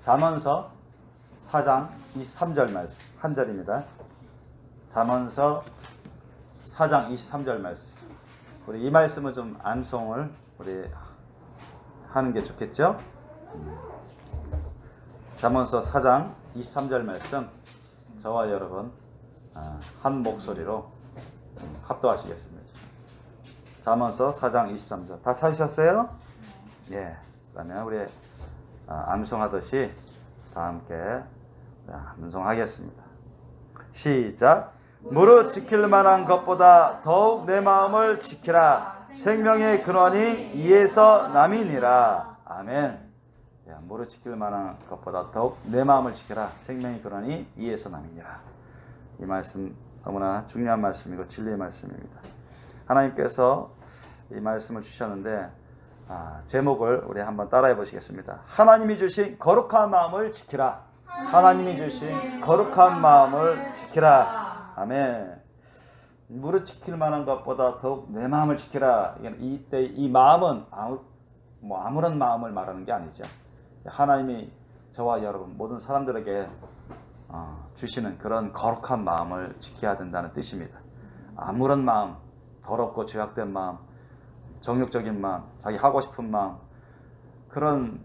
잠언서 4장 23절 말씀 한 절입니다. 잠언서 4장 23절 말씀. 우리 이 말씀은 좀 암송을 우리 하는 게 좋겠죠? 잠언서 4장 23절 말씀 저와 여러분 한 목소리로 합도하시겠습니다. 잠언서 4장 23절 다 찾으셨어요? 예. 그러면 우리 암송하듯이 다 함께 암송하겠습니다. 시작. 무릇 지킬 만한 것보다 더욱 내 마음을 지키라. 생명의 근원이 이에서 남이니라. 아멘. 무릇 지킬 만한 것보다 더욱 내 마음을 지키라. 생명의 근원이 이에서 남이니라. 이 말씀 너무나 중요한 말씀이고 진리의 말씀입니다. 하나님께서 이 말씀을 주셨는데 제목을 우리 한번 따라해 보시겠습니다. 하나님이 주신 거룩한 마음을 지키라. 하나님이 주신 거룩한 마음을 지키라. 아멘. 무릇 지킬 만한 것보다 더욱 내 마음을 지키라. 이때 이 마음은 아무런 마음을 말하는 게 아니죠. 하나님이 저와 여러분 모든 사람들에게 주시는 그런 거룩한 마음을 지켜야 된다는 뜻입니다. 아무런 마음, 더럽고 죄악된 마음, 정욕적인 마음, 자기 하고 싶은 마음, 그런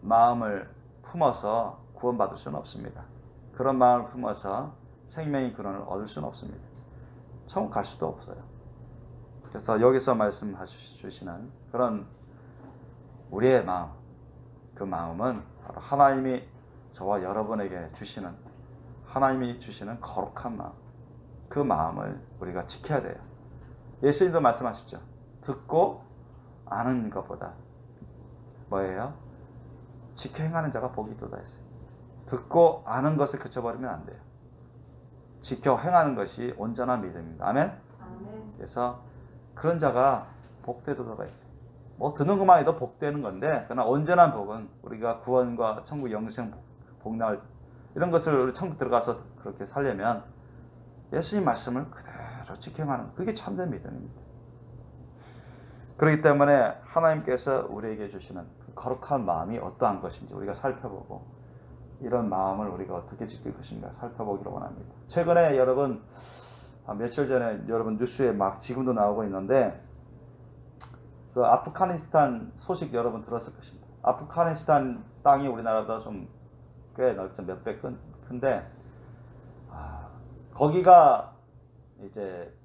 마음을 품어서 구원받을 수는 없습니다. 그런 마음을 품어서 생명의 근원을 얻을 수는 없습니다. 천국 갈 수도 없어요. 그래서 여기서 말씀하시는 그런 우리의 마음, 그 마음은 바로 하나님이 저와 여러분에게 주시는, 하나님이 주시는 거룩한 마음, 그 마음을 우리가 지켜야 돼요. 예수님도 말씀하셨죠. 듣고 아는 것보다 뭐예요? 지켜 행하는 자가 복이 있도다 했어요. 듣고 아는 것을 그쳐버리면 안 돼요. 지켜 행하는 것이 온전한 믿음입니다. 아멘? 그래서 그런 자가 복되도다 했어요. 뭐 듣는 것만 해도 복되는 건데, 그러나 온전한 복은 우리가 구원과 천국 영생 복날 이런 것을 우리 천국 들어가서 그렇게 살려면 예수님 말씀을 그대로 지켜 행하는, 그게 참된 믿음입니다. 그렇기 때문에 하나님께서 우리에게 주시는 그 거룩한 마음이 어떠한 것인지 우리가 살펴보고, 이런 마음을 우리가 어떻게 지킬 것인가 살펴보기를 원합니다. 최근에 여러분, 며칠 전에 여러분 뉴스에 막 지금도 나오고 있는데, 그 아프가니스탄 소식 여러분 들었을 것입니다. 아프가니스탄 땅이 우리나라보다 좀 꽤 넓죠. 몇백 큰데, 거기가 이제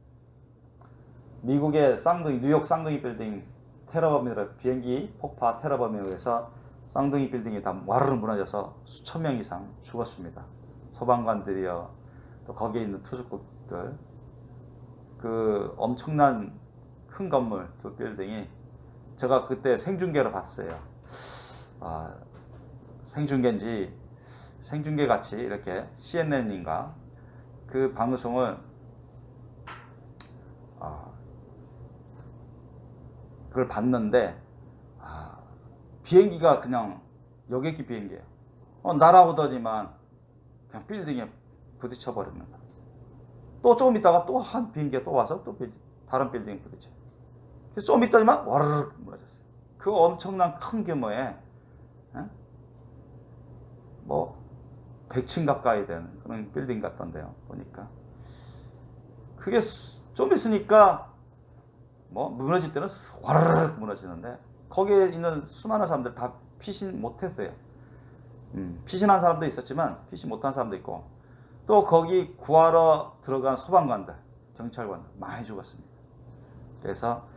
미국의 쌍둥이, 뉴욕 쌍둥이 빌딩 테러범으로, 비행기 폭파 테러범에 의해서 쌍둥이 빌딩이 다 와르르 무너져서 수천 명 이상 죽었습니다. 소방관들이요, 또 거기에 있는 투숙국들, 그 엄청난 큰 건물 두 빌딩이, 제가 그때 생중계로 봤어요. 생중계 같이 이렇게 CNN인가 그 방송을 그걸 봤는데, 비행기가 그냥 여객기 비행기예요. 날아오더니만 그냥 빌딩에 부딪혀버립니다. 또 조금 있다가 또 한 비행기가 또 와서 또 다른 빌딩에 부딪혀요. 그래서 좀 있더니만 와르르 무너졌어요. 그 엄청난 큰 규모의 뭐 100층 가까이 되는 그런 빌딩 같던데요. 보니까 그게 좀 있으니까 뭐 무너질 때는 와르르 무너지는데, 거기에 있는 수많은 사람들 다 피신 못했어요. 피신한 사람도 있었지만 피신 못한 사람도 있고, 또 거기 구하러 들어간 소방관들, 경찰관들 많이 죽었습니다. 그래서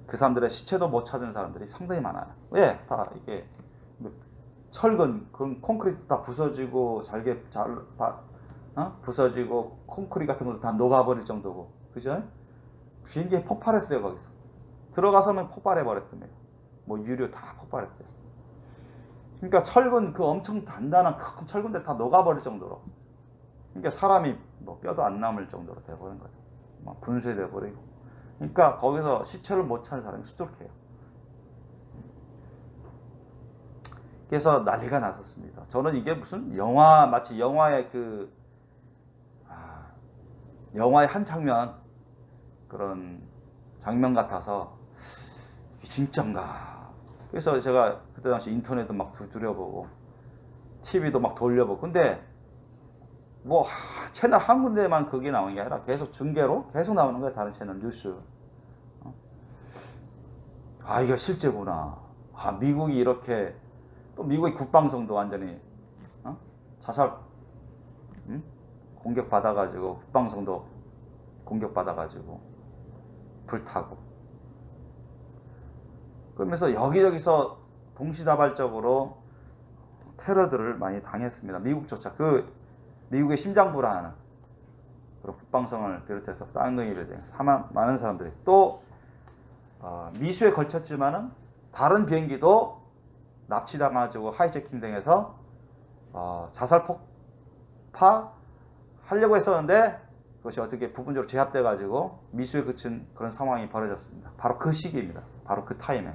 그 사람들의 시체도 못 찾은 사람들이 상당히 많아요. 왜? 다 이게 철근, 그런 콘크리트 다 부서지고 부서지고 콘크리트 같은 것도 다 녹아버릴 정도고, 그죠? 비행기에 폭발했어요. 거기서 들어가서는 폭발해버렸습니다. 뭐 유류 다 폭발했어요. 그러니까 철근, 그 엄청 단단한 큰 철근들 다 녹아버릴 정도로, 그러니까 사람이 뭐 뼈도 안 남을 정도로 돼버린 거죠. 막 분쇄돼버리고. 그러니까 거기서 시체를 못 찾은 사람이 수두룩해요. 그래서 난리가 났었습니다. 저는 이게 무슨 마치 영화의 영화의 한 장면, 그런 장면 같아서 진짠가. 그래서 제가 그때 당시 인터넷도 막 두드려보고, TV도 막 돌려보고. 근데 뭐 채널 한 군데만 그게 나오는 게 아니라 계속 중계로 계속 나오는 거야. 다른 채널 뉴스. 아, 이게 실제구나. 아, 미국이 이렇게, 또 미국의 국방성도 완전히 자살 공격받아가지고, 국방성도 공격받아가지고 불타고, 그러면서 여기저기서 동시다발적으로 테러들을 많이 당했습니다. 미국조차. 그 미국의 심장부라 하는 그런 국방성을 비롯해서 다른 의미에 대해서 많은 사람들이 또 미수에 걸쳤지만은 다른 비행기도 납치당해가지고 하이제킹 등해서 자살 폭파 하려고 했었는데 그것이 어떻게 부분적으로 제압돼 가지고 미수에 그친 그런 상황이 벌어졌습니다. 바로 그 시기입니다. 바로 그 타임에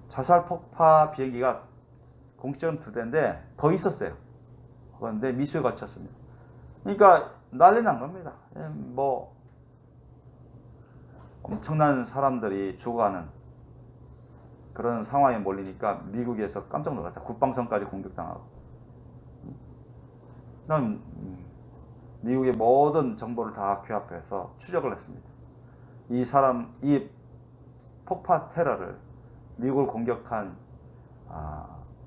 자살 폭파 비행기가 공식적으로 2대인데 더 있었어요. 그런데 미수에 걸쳤습니다. 그러니까 난리 난 겁니다. 뭐 엄청난 사람들이 죽어가는 그런 상황에 몰리니까 미국에서 깜짝 놀랐죠. 국방성까지 공격당하고. 그럼 미국의 모든 정보를 다 규합해서 추적을 했습니다. 이 폭파 테러를 미국을 공격한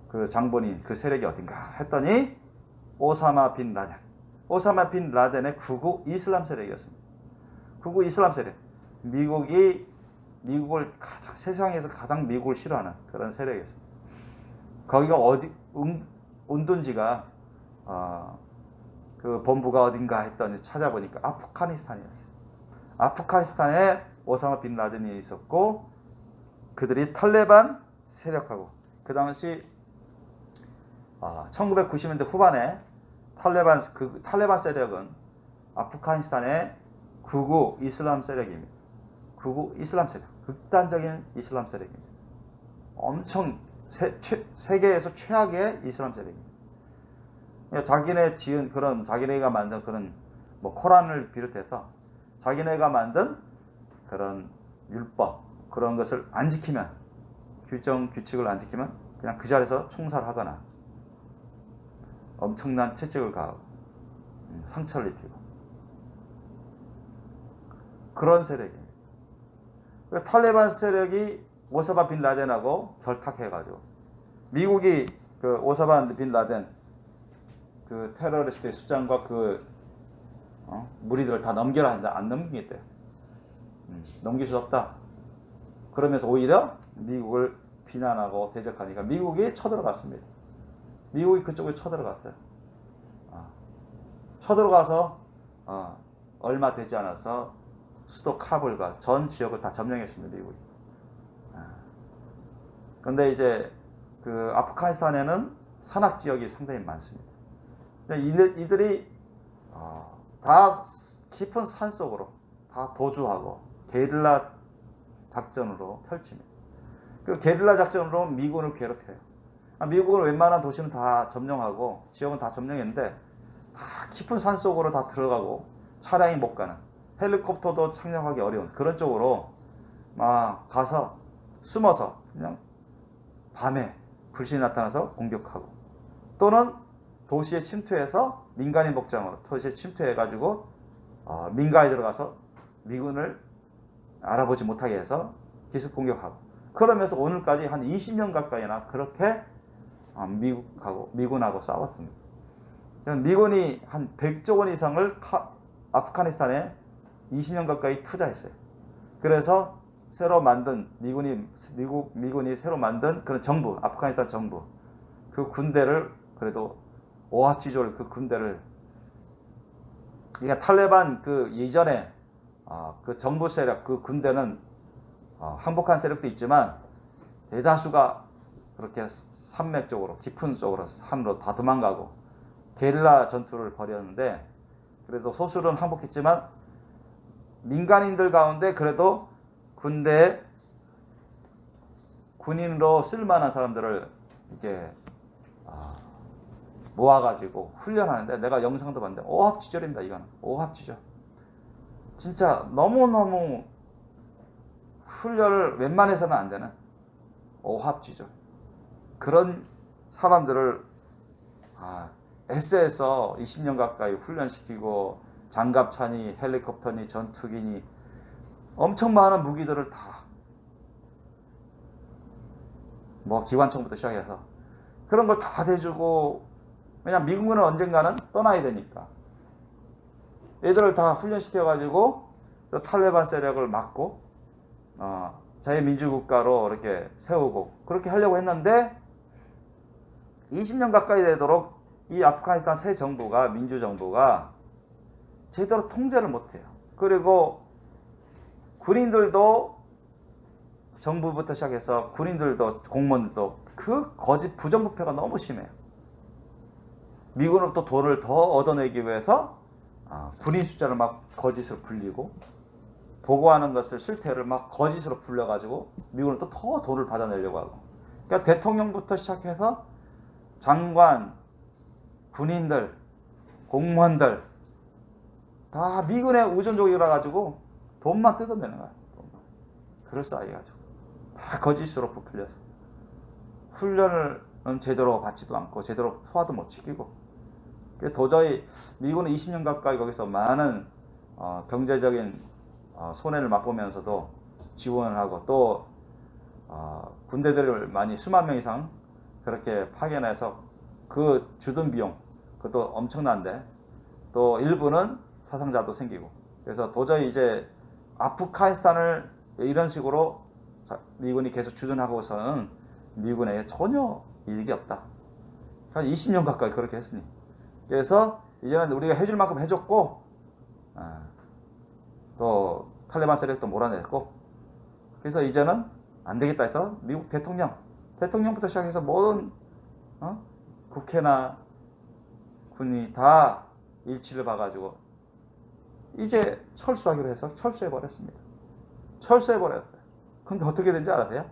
그 장본인, 그 세력이 어딘가 했더니 오사마 빈 라덴의 극우 이슬람 세력이었습니다. 극우 이슬람 세력. 미국을 세상에서 가장 미국을 싫어하는 그런 세력이었습니다. 거기가 운둔지가 그 본부가 어딘가 했더니 찾아보니까 아프가니스탄이었어요. 아프가니스탄에 오사마 빈 라덴이 있었고, 그들이 탈레반 세력하고, 그 당시 1990년대 후반에 탈레반 세력은 아프가니스탄의 극우 이슬람 세력입니다. 극우 이슬람 세력, 극단적인 이슬람 세력입니다. 엄청 세계에서 최악의 이슬람 세력입니다. 자기네가 만든 그런 뭐 코란을 비롯해서 자기네가 만든 그런 율법, 그런 것을 안 지키면, 규칙을 안 지키면 그냥 그 자리에서 총살하거나 엄청난 채찍을 가하고 상처를 입히고 그런 세력입니다. 탈레반 세력이 오사마 빈 라덴하고 결탁해가지고 미국이 그 오사마 빈 라덴 그 테러리스트의 수장과 그 무리들을 다 넘겨라 하는데 안 넘기겠대요. 넘길 수 없다. 그러면서 오히려 미국을 비난하고 대적하니까 미국이 쳐들어갔습니다. 미국이 그쪽에 쳐들어갔어요. 쳐들어가서 얼마 되지 않아서 수도 카불과 전 지역을 다 점령했습니다. 미국이. 그런데 이제 그 아프가니스탄에는 산악 지역이 상당히 많습니다. 이들이 다 깊은 산 속으로 다 도주하고 게릴라 작전으로 펼칩니다. 그 게릴라 작전으로 미군을 괴롭혀요. 미국은 웬만한 도시는 다 점령하고 지역은 다 점령했는데 다 깊은 산 속으로 다 들어가고 차량이 못 가는, 헬리콥터도 착륙하기 어려운 그런 쪽으로 막 가서 숨어서 그냥 밤에 불신이 나타나서 공격하고, 또는 도시에 침투해서 민간인 복장으로 도시에 침투해가지고 민가에 들어가서 미군을 알아보지 못하게 해서 기습 공격하고, 그러면서 오늘까지 한 20년 가까이나 그렇게 미군하고 싸웠습니다. 미군이 한 100조 원 이상을 아프가니스탄에 20년 가까이 투자했어요. 그래서 새로 만든 미군이 새로 만든 그런 정부, 아프가니스탄 정부, 그 군대를 그래도 오합지졸 그 군대를, 그러니까 탈레반 그 이전에 그 정부 세력, 그 군대는 항복한 세력도 있지만 대다수가 그렇게 산맥 쪽으로, 깊은 쪽으로, 산으로 다 도망가고 게릴라 전투를 벌였는데, 그래도 소수는 항복했지만 민간인들 가운데 그래도 군대에 군인으로 쓸만한 사람들을 이렇게 모아가지고 훈련하는데, 내가 영상도 봤는데 오합지졸입니다. 이거는 오합지졸. 진짜 너무너무 훈련을 웬만해서는 안 되는 오합지졸. 그런 사람들을 S에서 20년 가까이 훈련시키고 장갑차니 헬리콥터니 전투기니 엄청 많은 무기들을 다 뭐 기관총부터 시작해서 그런 걸 다 대주고, 왜냐면 미국은 언젠가는 떠나야 되니까 얘들을 다 훈련시켜가지고 탈레반 세력을 막고 자유민주국가로 이렇게 세우고 그렇게 하려고 했는데 20년 가까이 되도록 이 아프가니스탄 새 정부가, 민주정부가 제대로 통제를 못해요. 그리고 군인들도, 정부부터 시작해서 군인들도 공무원들도 그 거짓 부정부패가 너무 심해요. 미군으로부터 돈을 더 얻어내기 위해서 군인 숫자를 막 거짓으로 불리고, 보고하는 것을 실태를 막 거짓으로 불려가지고 미군으로부터 더 돈을 받아내려고 하고, 그러니까 대통령부터 시작해서 장관, 군인들, 공무원들 다 미군의 우전족이라 가지고 돈만 뜯어내는 거야. 돈만. 그럴싸하게 가지고 다 거짓으로 부풀려서 훈련을 제대로 받지도 않고 제대로 소화도 못 시키고, 도저히 미군은 20년 가까이 거기서 많은 경제적인 손해를 맛보면서도 지원을 하고, 또 군대들을 많이 수만 명 이상 그렇게 파견해서 그 주둔 비용 그것도 엄청난데, 또 일부는 사상자도 생기고, 그래서 도저히 이제 아프가니스탄을 이런 식으로 미군이 계속 주둔하고서는 미군에 전혀 이익이 없다. 한 20년 가까이 그렇게 했으니, 그래서 이제는 우리가 해줄 만큼 해줬고, 또 탈레반 세력도 몰아냈고, 그래서 이제는 안 되겠다 해서 미국 대통령부터 시작해서 모든 국회나 군이 다 일치를 봐가지고 이제 철수하기로 해서 철수해버렸습니다. 철수해버렸어요. 근데 어떻게 된지 알아세요?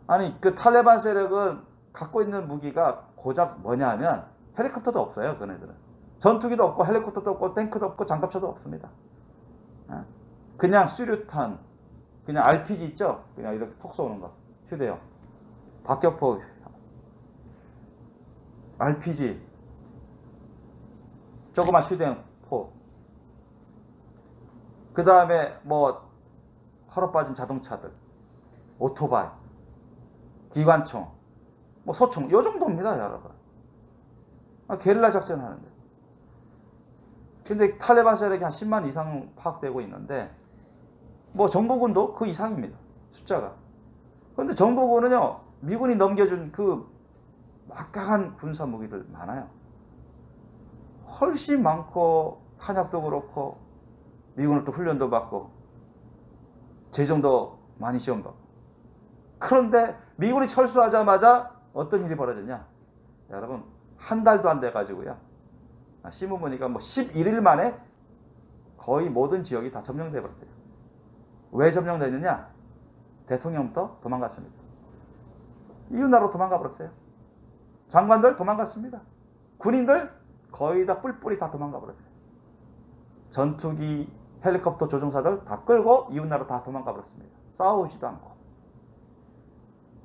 아니, 그 탈레반 세력은 갖고 있는 무기가 고작 뭐냐 하면 헬리콥터도 없어요. 그네들은 전투기도 없고 헬리콥터도 없고 탱크도 없고 장갑차도 없습니다. 그냥 수류탄, 그냥 RPG 있죠? 그냥 이렇게 톡 쏘는 거, 휴대용 박격포, RPG, 조그만 휴대용 포, 그 다음에 뭐 헐어 빠진 자동차들, 오토바이, 기관총, 뭐 소총, 요 정도입니다, 여러분. 게릴라 작전 하는데. 근데 탈레반 세력이 한 10만 이상 파악되고 있는데, 뭐 정보군도 그 이상입니다, 숫자가. 그런데 정보군은요, 미군이 넘겨준 그 막강한 군사 무기들 많아요. 훨씬 많고, 탄약도 그렇고, 미군은 또 훈련도 받고, 재정도 많이 시험받고. 그런데 미군이 철수하자마자 어떤 일이 벌어졌냐? 여러분, 한 달도 안 돼가지고요, 신문 보니까 뭐 11일 만에 거의 모든 지역이 다 점령돼 버렸대요. 왜 점령됐느냐? 대통령부터 도망갔습니다. 이웃나라로 도망가 버렸어요. 장관들 도망갔습니다. 군인들 거의 다 뿔뿔이 다 도망가 버렸어요. 전투기, 헬리콥터 조종사들 다 끌고 이웃나라로 다 도망가 버렸습니다. 싸우지도 않고.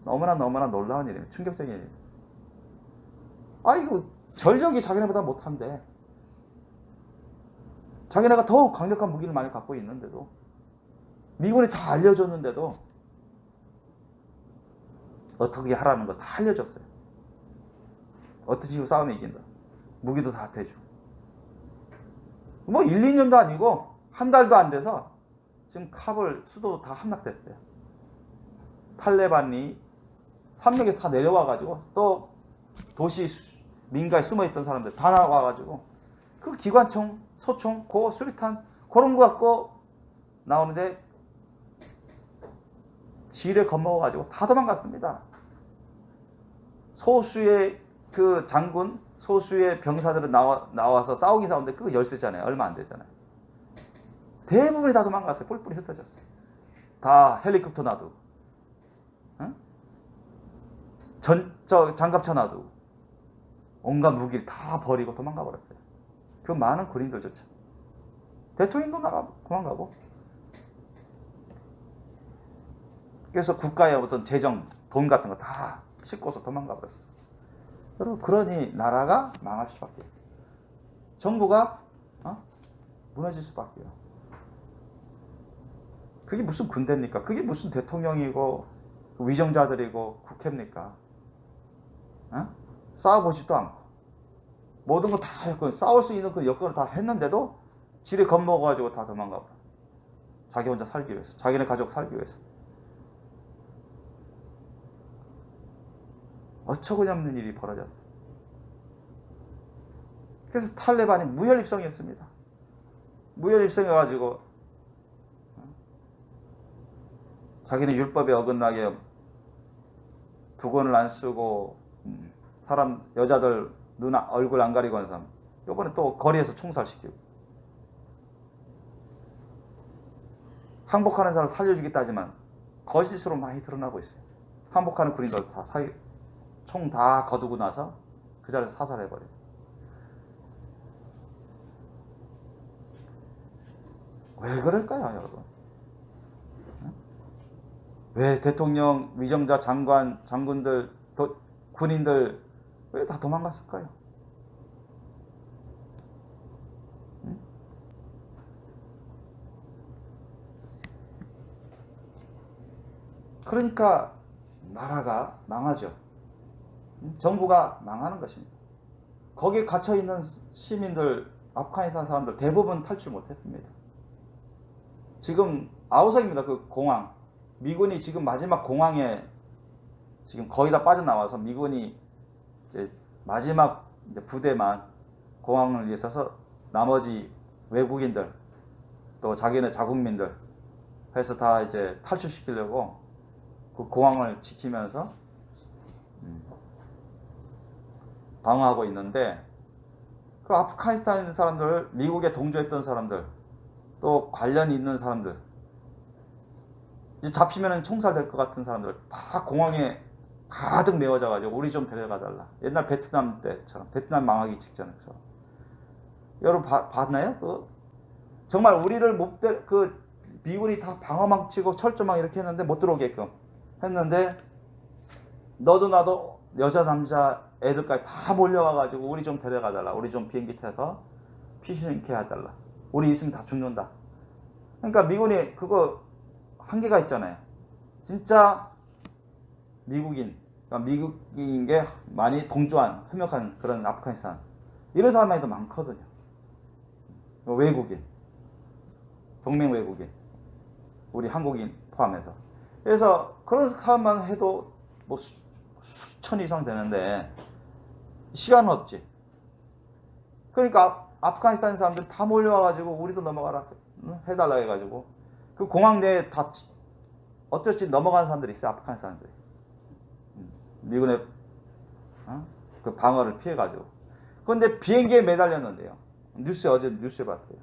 너무나 놀라운 일이에요. 충격적인 일이에요. 이거 전력이 자기네보다 못한데, 자기네가 더 강력한 무기를 많이 갖고 있는데도, 미군이 다 알려줬는데도 어떻게 하라는 거 다 알려줬어요. 어떻게 식으로 싸우면 이긴다. 무기도 다 대주고. 뭐 1, 2년도 아니고 한 달도 안 돼서 지금 카불 수도 다 함락됐대요. 탈레반이 산맥에서 다 내려와가지고, 또 도시 민가에 숨어있던 사람들 다 나와가지고 그 기관총, 소총, 수류탄 그런 거 갖고 나오는데 지뢰 겁먹어가지고 다 도망갔습니다. 소수의 그 장군, 소수의 병사들은 나와서 싸우긴 싸우는데 그거 열세잖아요. 얼마 안 되잖아요. 대부분이 다 도망갔어요. 뿔뿔이 흩어졌어요. 다 헬리콥터 놔두고, 장갑차 놔두고, 온갖 무기를 다 버리고 도망가 버렸어요. 그 많은 군인들조차. 대통령도 도망가고. 그래서 국가의 어떤 재정, 돈 같은 거 다 싣고서 도망가 버렸어요. 여러분, 그러니 나라가 망할 수밖에, 정부가 무너질 수밖에요. 그게 무슨 군대입니까? 그게 무슨 대통령이고 위정자들이고 국회입니까? 싸워보지도 않고 모든 거 다 했고 싸울 수 있는 그 여건을 다 했는데도 지레 겁먹어가지고 다 도망가 버려. 자기 혼자 살기 위해서, 자기네 가족 살기 위해서. 어처구니없는 일이 벌어졌어요. 그래서 탈레반이 무혈입성이었습니다. 무혈입성해가지고 자기는 율법에 어긋나게 두건을 안 쓰고 사람 여자들 눈 얼굴 안 가리고 하는 사람, 이번에 또 거리에서 총살시키고, 항복하는 사람을 살려주겠다 하지만 거짓으로 많이 드러나고 있어요. 항복하는 군인들 다 총 다 거두고 나서 그 자리에서 사살해버려요. 왜 그럴까요, 여러분? 왜 대통령, 위정자, 장관, 장군들, 군인들 왜 다 도망갔을까요? 그러니까 나라가 망하죠. 정부가 망하는 것입니다. 거기에 갇혀있는 시민들, 아프가니스탄 사람들 대부분 탈출 못했습니다. 지금 아우성입니다. 그 공항. 미군이 지금 마지막 공항에 지금 거의 다 빠져나와서 미군이 이제 마지막 이제 부대만 공항을 있어서 나머지 외국인들 또 자기네 자국민들 해서 다 이제 탈출시키려고 그 공항을 지키면서 방어하고 있는데, 그 아프가니스탄에 있는 사람들, 미국에 동조했던 사람들, 또 관련이 있는 사람들, 이제 잡히면 총살될 것 같은 사람들 다 공항에 가득 메워져가지고 우리 좀 데려가달라. 옛날 베트남 때처럼, 베트남 망하기 직전처럼. 여러분 봤나요? 정말 우리를 그 미군이 다 방어망 치고 철조망 이렇게 했는데 못 들어오게끔 했는데, 너도 나도 여자 남자 애들까지 다 몰려와가지고 우리 좀 데려가달라. 우리 좀 비행기 타서 피신케 해달라. 우리 있으면 다 죽는다. 그러니까 미군이 그거 한계가 있잖아요. 진짜 미국인, 그러니까 미국인 게 많이 동조한, 협력한 그런 아프가니스탄, 이런 사람만이 더 많거든요. 외국인, 동맹 외국인, 우리 한국인 포함해서. 그래서 그런 사람만 해도 뭐 수천 이상 되는데 시간은 없지. 그러니까 아프가니스탄 사람들 다 몰려와가지고 우리도 넘어가라 해달라 해가지고 그 공항 내에 다 어쩔지 넘어가는 사람들이 있어요. 아프가니스탄 사람들이. 미군의 그 방어를 피해가지고. 그런데 비행기에 매달렸는데요. 어제 뉴스에 봤어요.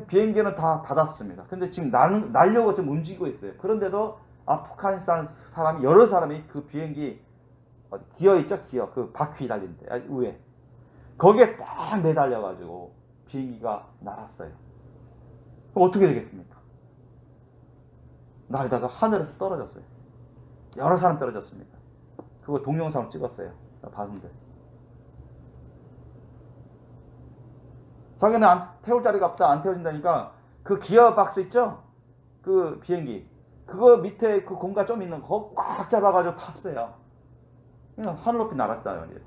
비행기는 다 닫았습니다. 근데 지금 날려고 지금 움직이고 있어요. 그런데도 아프가니스탄 사람이, 여러 사람이 그 비행기 기어 있죠? 기어. 그 바퀴 달린데, 위에. 거기에 딱 매달려가지고 비행기가 날았어요. 그럼 어떻게 되겠습니까? 날다가 하늘에서 떨어졌어요. 여러 사람 떨어졌습니다. 그거 동영상을 찍었어요. 봤는데. 자기는 안 태울 자리가 없다, 안 태워진다니까 그 기어 박스 있죠? 그 비행기. 그거 밑에 그 공간 좀 있는 거 꽉 잡아가지고 탔어요. 그냥 하늘 높이 날았다 말이에요.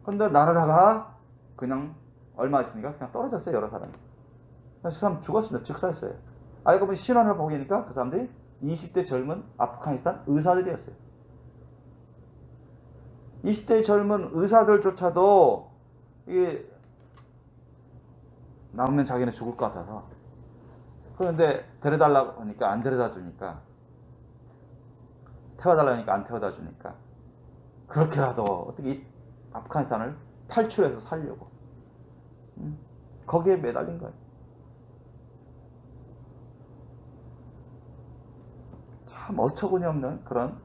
근데 날아다가 그냥 얼마 있으니까 그냥 떨어졌어요, 여러 사람이. 그 사람 죽었습니다. 즉사했어요. 알고 보니 신원을 보니까 그 사람들이 20대 젊은 아프가니스탄 의사들이었어요. 20대 젊은 의사들조차도 이게 남으면 자기는 죽을 것 같아서, 그런데 데려달라고 하니까 안 데려다 주니까, 태워달라고 하니까 안 태워다 주니까, 그렇게라도 어떻게 아프가니스탄을 탈출해서 살려고 거기에 매달린 거예요. 참 어처구니 없는 그런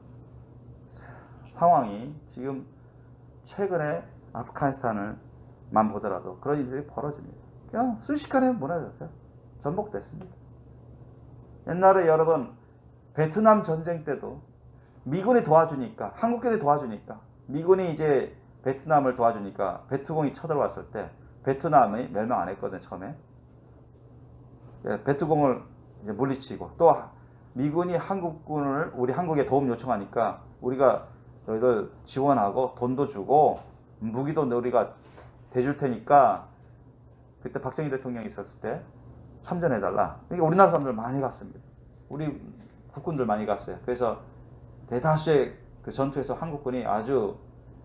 상황이 지금 최근에 아프가니스탄을만 보더라도 그런 일들이 벌어집니다. 그냥 순식간에 무너졌어요. 전복됐습니다. 옛날에 여러분 베트남 전쟁 때도 미군이 도와주니까, 한국군이 도와주니까 미군이 이제 베트남을 도와주니까 베트공이 쳐들어왔을 때 베트남이 멸망 안 했거든 처음에. 베트공을 이제 물리치고 또 미군이 한국군을 우리 한국에 도움 요청하니까 우리가 너희들 지원하고 돈도 주고 무기도 우리가 대줄 테니까 그때 박정희 대통령이 있었을 때 참전해달라. 그러니까 우리나라 사람들 많이 갔습니다. 우리 국군들 많이 갔어요. 그래서 대다수의 그 전투에서 한국군이 아주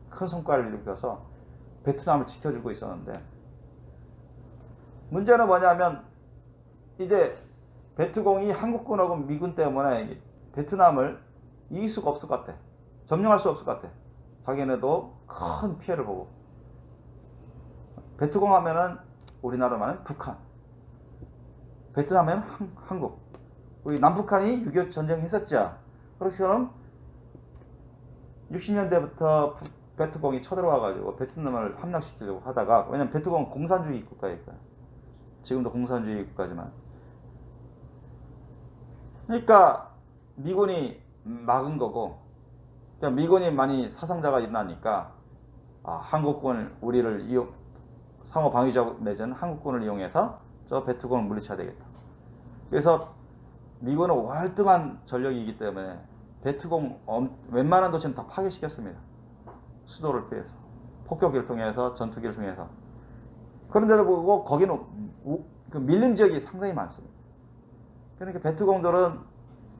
큰 성과를 일으켜서 베트남을 지켜주고 있었는데 문제는 뭐냐면 이제 베트공이 한국군하고 미군 때문에 베트남을 이길 수가 없을 것 같아. 점령할 수 없을 것 같아. 자기네도 큰 피해를 보고. 베트공 하면은 우리나라 말은 북한. 베트남 하면 한국. 우리 남북한이 6.25 전쟁 했었죠. 그렇게처럼 60년대부터 베트공이 쳐들어와가지고 베트남을 함락시키려고 하다가, 왜냐면 베트공은 공산주의 국가니까. 지금도 공산주의 국가지만. 그러니까 미군이 막은 거고, 그러니까 미군이 많이 사상자가 일어나니까 한국군 우리를 상호 방위적 내전 한국군을 이용해서 저 베트공을 물리쳐야 되겠다. 그래서 미군은 월등한 전력이기 때문에 베트공 웬만한 도시는 다 파괴시켰습니다. 수도를 피해서 폭격기를 통해서 전투기를 통해서. 그런데도 불구하고 거기는 그 밀림 지역이 상당히 많습니다. 그러니까 베트공들은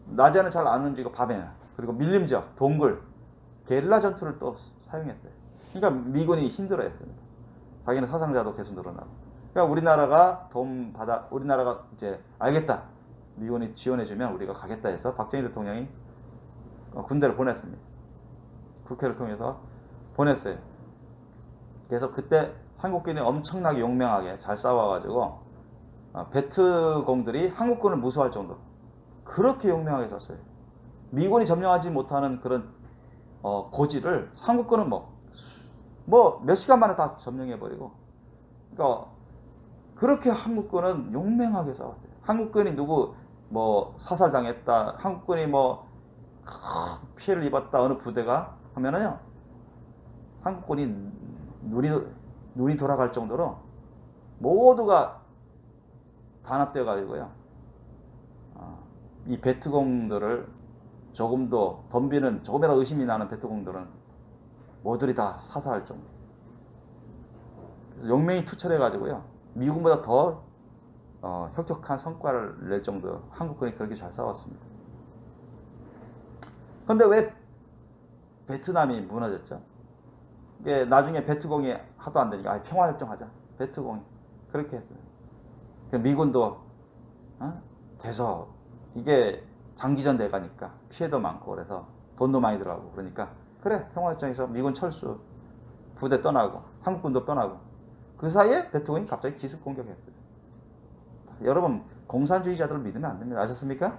낮에는 잘 안 움직이고 밤에는, 그리고 밀림 지역, 동굴, 게릴라 전투를 또 사용했어요. 그러니까 미군이 힘들어했습니다. 자기는 사상자도 계속 늘어나고. 그러니까 우리나라가 이제 알겠다. 미군이 지원해주면 우리가 가겠다 해서 박정희 대통령이 군대를 보냈습니다. 국회를 통해서 보냈어요. 그래서 그때 한국군이 엄청나게 용맹하게 잘 싸워가지고 베트공들이 한국군을 무서워할 정도로 그렇게 용맹하게 졌어요. 미군이 점령하지 못하는 그런 고지를 한국군은 몇 시간 만에 다 점령해버리고. 그러니까 그렇게 한국군은 용맹하게 싸웠어요. 한국군이 누구 사살당했다, 한국군이 피해를 입었다 어느 부대가 하면은요, 한국군이 눈이 돌아갈 정도로 모두가 단합되어 가지고요, 이 베트공들을 조금도 덤비는, 조금이라도 의심이 나는 베트공들은 모두리 다 사살할 정도. 그래서 용맹이 투철해 가지고요, 미군보다 더 혁혁한 성과를 낼 정도 한국군이 그렇게 잘 싸웠습니다. 그런데 왜 베트남이 무너졌죠? 이게 나중에 베트공이 하도 안 되니까 평화협정하자. 베트공이 그렇게 했어요. 미군도 계속 이게 장기전 돼가니까 피해도 많고 그래서 돈도 많이 들어가고 그러니까 그래 평화협정에서 미군 철수 부대 떠나고 한국군도 떠나고 그 사이에 베트공이 갑자기 기습 공격했어요. 여러분 공산주의자들을 믿으면 안 됩니다. 아셨습니까?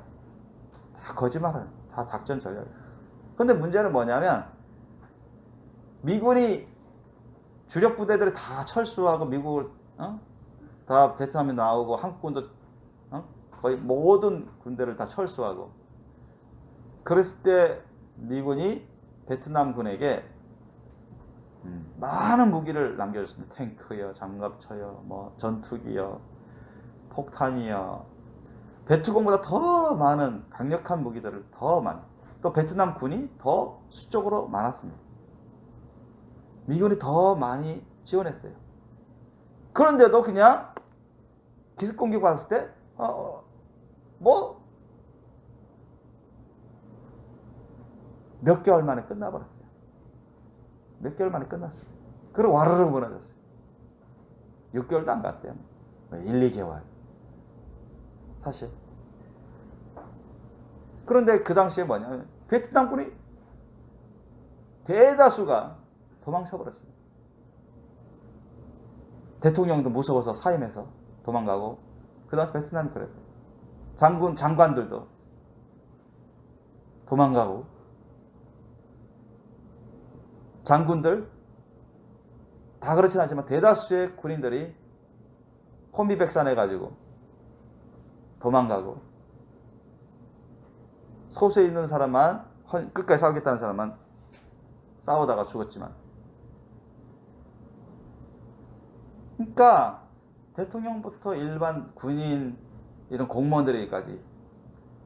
다 거짓말은 다 작전 전략이에요. 근데 문제는 뭐냐면 미군이 주력 부대들이 다 철수하고 미국을 다 베트남에 나오고 한국군도 거의 모든 군대를 다 철수하고 그랬을 때 미군이 베트남군에게 많은 무기를 남겨줬습니다. 탱크요, 장갑차요, 전투기요, 폭탄이요. 베트공보다 더 많은 강력한 무기들을 더 많이. 또 베트남 군이 더 수적으로 많았습니다. 미군이 더 많이 지원했어요. 그런데도 그냥 기습 공격 받았을 때 몇 개월 만에 끝나버렸어요. 몇 개월 만에 끝났어요. 그리고 와르르 무너졌어요. 6개월도 안 갔대요. 1, 2개월. 사실. 그런데 그 당시에 뭐냐면 베트남군이 대다수가 도망쳐버렸습니다. 대통령도 무서워서 사임해서 도망가고 그 당시 베트남이 그랬어요. 장관들도 도망가고 장군들 다 그렇진 않지만 대다수의 군인들이 혼비백산해가지고 도망가고 소수에 있는 사람만 끝까지 싸우겠다는 사람만 싸우다가 죽었지만. 그러니까 대통령부터 일반 군인 이런 공무원들에게까지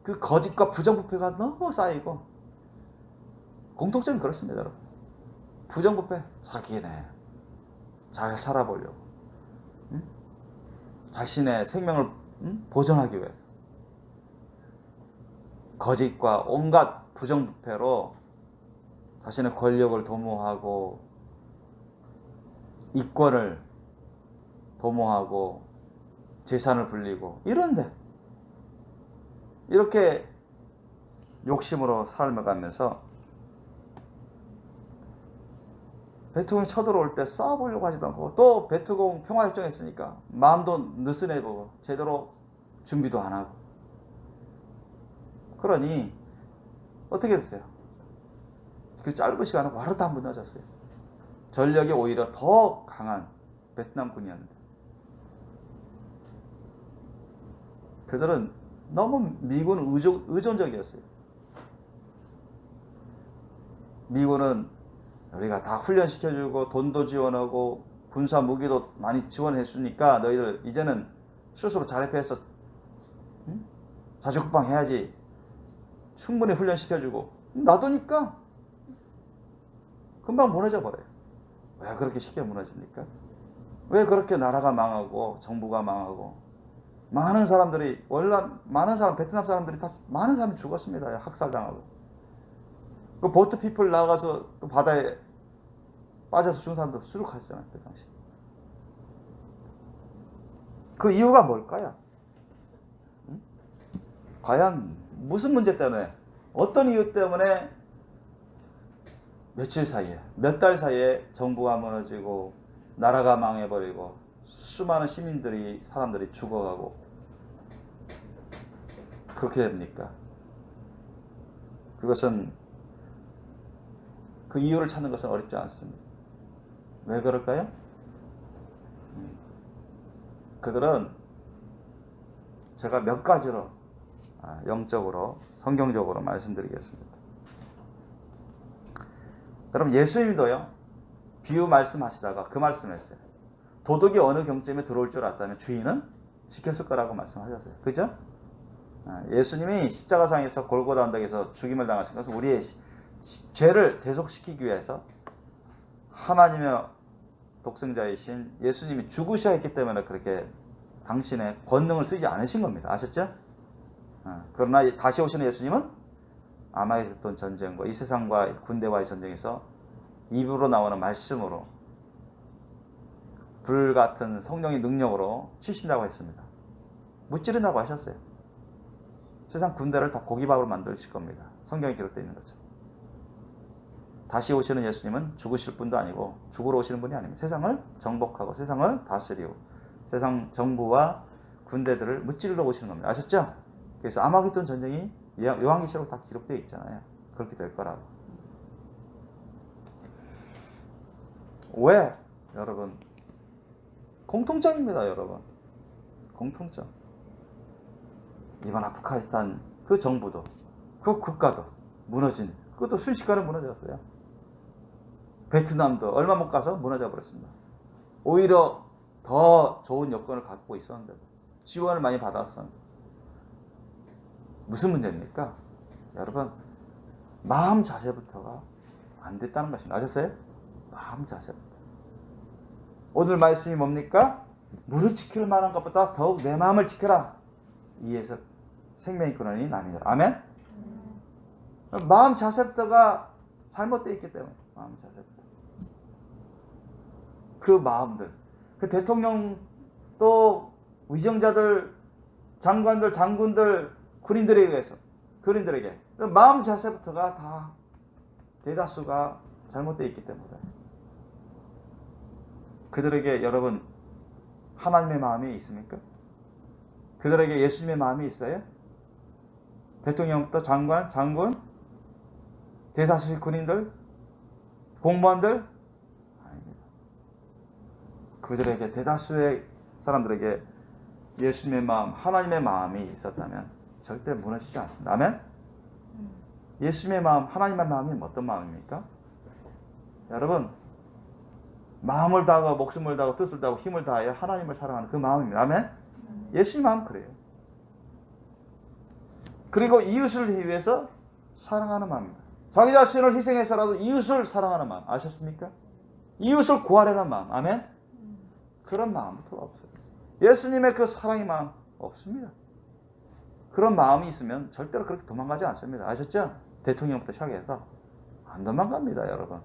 그 거짓과 부정부패가 너무 쌓이고, 공통점이 그렇습니다, 여러분. 부정부패, 자기네 잘 살아보려고, 응? 자신의 생명을 보존하기 위해 거짓과 온갖 부정부패로 자신의 권력을 도모하고 이권을 도모하고 재산을 불리고 이런데, 이렇게 욕심으로 살아가면서 베트공이 쳐들어올 때 싸워보려고 하지도 않고, 또 베트공 평화협정했으니까 마음도 느슨해보고 제대로 준비도 안 하고, 그러니 어떻게 됐어요? 그 짧은 시간에 와르르 다 무너졌어요. 전력이 오히려 더 강한 베트남군이었는데, 그들은 너무 미군 의존적이었어요. 미군은 우리가 다 훈련시켜주고 돈도 지원하고 군사 무기도 많이 지원했으니까 너희들 이제는 스스로 자립해서 자주국방 해야지. 충분히 훈련시켜주고 놔두니까 금방 무너져 버려요. 왜 그렇게 쉽게 무너집니까? 왜 그렇게 나라가 망하고 정부가 망하고 많은 사람들이, 원래 많은 사람, 베트남 사람들이 다 많은 사람이 죽었습니다. 학살당하고. 그 보트 피플 나가서 또 바다에 빠져서 죽은 사람도 수룩하셨잖아요, 그 당시. 그 이유가 뭘까요? 과연 무슨 문제 때문에, 어떤 이유 때문에 며칠 사이에, 몇 달 사이에 정부가 무너지고 나라가 망해버리고 수많은 시민들이, 사람들이 죽어가고 그렇게 됩니까? 그것은, 그 이유를 찾는 것은 어렵지 않습니다. 왜 그럴까요? 그들은 제가 몇 가지로 영적으로, 성경적으로 말씀드리겠습니다. 여러분, 예수님도요, 비유 말씀하시다가 그 말씀했어요. 도둑이 어느 경점에 들어올 줄 알았다면 주인은 지켰을 거라고 말씀하셨어요. 그죠? 예수님이 십자가상에서 골고다 언덕에서 죽임을 당하신 것은 우리의 죄를 대속시키기 위해서 하나님의 독생자이신 예수님이 죽으셔야 했기 때문에 그렇게 당신의 권능을 쓰지 않으신 겁니다. 아셨죠? 그러나 다시 오시는 예수님은 아마겟돈 전쟁과 이 세상과 군대와의 전쟁에서 입으로 나오는 말씀으로, 불같은 성령의 능력으로 치신다고 했습니다. 무찌른다고 하셨어요. 세상 군대를 다 고기밥으로 만드실 겁니다. 성경에 기록되어 있는 거죠. 다시 오시는 예수님은 죽으실 분도 아니고 죽으러 오시는 분이 아닙니다. 세상을 정복하고 세상을 다스리고 세상 정부와 군대들을 무찌르러 오시는 겁니다. 아셨죠? 그래서 아마겟돈 전쟁이 요한계시록 다 기록되어 있잖아요. 그렇게 될 거라고. 왜? 여러분, 공통점입니다. 여러분, 공통점. 이번 아프가니스탄 그 정부도, 그 국가도 무너진, 그것도 순식간에 무너졌어요. 베트남도 얼마 못 가서 무너져 버렸습니다. 오히려 더 좋은 여건을 갖고 있었는데도, 지원을 많이 받았었는데. 무슨 문제입니까? 여러분, 마음 자세부터가 안 됐다는 것입니다. 아셨어요? 마음 자세부터. 오늘 말씀이 뭡니까? 무릇 지킬 만한 것보다 더욱 내 마음을 지켜라. 이에서 생명의 근원이 나뉘라. 아멘? 마음 자세부터가 잘못되어 있기 때문에, 마음 자세부터. 그 마음들, 그 대통령, 또 위정자들, 장관들, 장군들, 군인들에게 마음 자세부터가 다 대다수가 잘못되어 있기 때문에, 그들에게 여러분 하나님의 마음이 있습니까? 그들에게 예수님의 마음이 있어요? 대통령부터 장관, 장군, 대다수의 군인들, 공무원들? 아닙니다. 그들에게, 대다수의 사람들에게 예수님의 마음, 하나님의 마음이 있었다면 절대 무너지지 않습니다. 아멘? 예수님의 마음, 하나님의 마음이 어떤 마음입니까? 여러분, 마음을 다하고 목숨을 다하고 뜻을 다하고 힘을 다하여 하나님을 사랑하는 그 마음입니다. 아멘? 예수님 마음 그래요. 그리고 이웃을 위해서 사랑하는 마음입니다. 자기 자신을 희생해서라도 이웃을 사랑하는 마음. 아셨습니까? 이웃을 구하려는 마음. 아멘? 그런 마음부터 없어요. 예수님의 그 사랑의 마음 없습니다. 그런 마음이 있으면 절대로 그렇게 도망가지 않습니다. 아셨죠? 대통령부터 시작해서 안 도망갑니다, 여러분.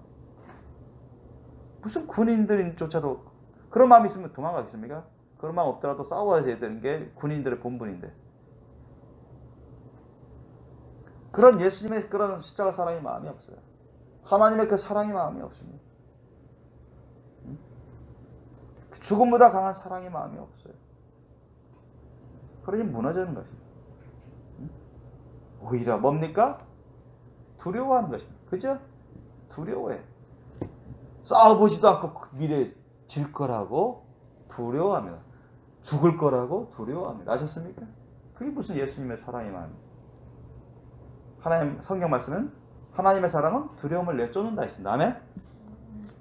무슨 군인들조차도 그런 마음이 있으면 도망가겠습니까? 그런 마음 없더라도 싸워야 되는 게 군인들의 본분인데. 그런 예수님의 그런 십자가 사랑의 마음이 없어요. 하나님의 그 사랑의 마음이 없습니다. 죽음보다 강한 사랑의 마음이 없어요. 그러니 무너지는 것입니다. 오히려 뭡니까? 두려워하는 것입니다. 그죠? 두려워해. 싸워보지도 않고 미래에 질 거라고 두려워합니다. 죽을 거라고 두려워합니다. 아셨습니까? 그게 무슨 예수님의 사랑의 마음입니다. 하나님 성경 말씀은 하나님의 사랑은 두려움을 내쫓는다 했습니다. 아멘?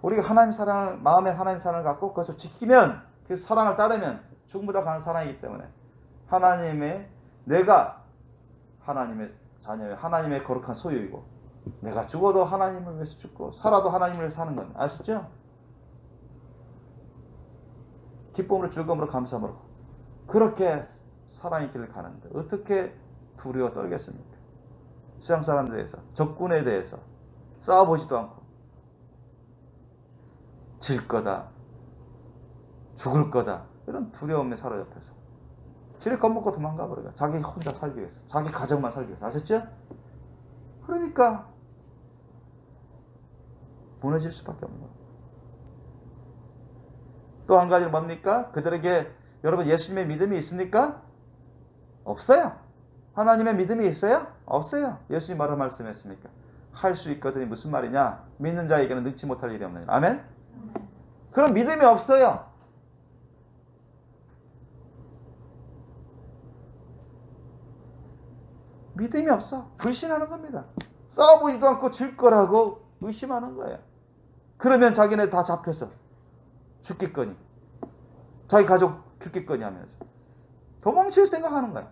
우리가 하나님 사랑을, 마음에 하나님 사랑을 갖고 그것을 지키면, 그 사랑을 따르면 죽음보다 강한 사랑이기 때문에 내가 하나님의 자녀의 하나님의 거룩한 소유이고, 내가 죽어도 하나님을 위해서 죽고 살아도 하나님을 위해서 사는 건 아시죠? 기쁨으로 즐거움으로 감사함으로 그렇게 사랑의 길을 가는데 어떻게 두려워 떨겠습니까? 세상 사람들에 대해서, 적군에 대해서 싸워보지도 않고 질 거다, 죽을 거다, 이런 두려움에 사로잡혀서 지레 겁먹고 도망가 버려요. 자기 혼자 살기 위해서, 자기 가정만 살기 위해서. 아셨죠? 그러니까 무너질 수밖에 없는 거예요. 또 한 가지는 뭡니까? 그들에게 여러분 예수님의 믿음이 있습니까? 없어요. 하나님의 믿음이 있어요? 없어요. 예수님 뭐라 말씀했습니까? 할 수 있거든이 무슨 말이냐? 믿는 자에게는 능치 못할 일이 없느니라. 아멘? 그런 믿음이 없어요. 믿음이 없어. 불신하는 겁니다. 싸워보지도 않고 질 거라고 의심하는 거예요. 그러면 자기네 다 잡혀서 죽겠거니, 자기 가족 죽겠거니 하면서 도망칠 생각하는 거예요.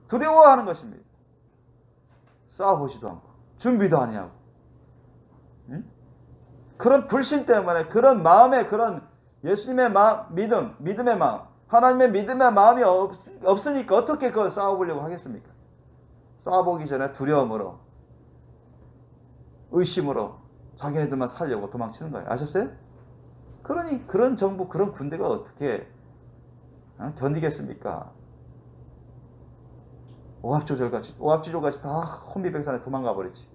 두려워하는 것입니다. 싸워보지도 않고 준비도 아니하고, 응? 그런 불신 때문에, 그런 마음에, 그런 예수님의 믿음의 마음, 하나님의 믿음의 마음이 없으니까 어떻게 그걸 싸워보려고 하겠습니까? 싸워보기 전에 두려움으로, 의심으로 자기네들만 살려고 도망치는 거예요. 아셨어요? 그러니 그런 정부, 그런 군대가 어떻게 견디겠습니까? 오합지졸같이 다 혼비백산에 도망가 버리지.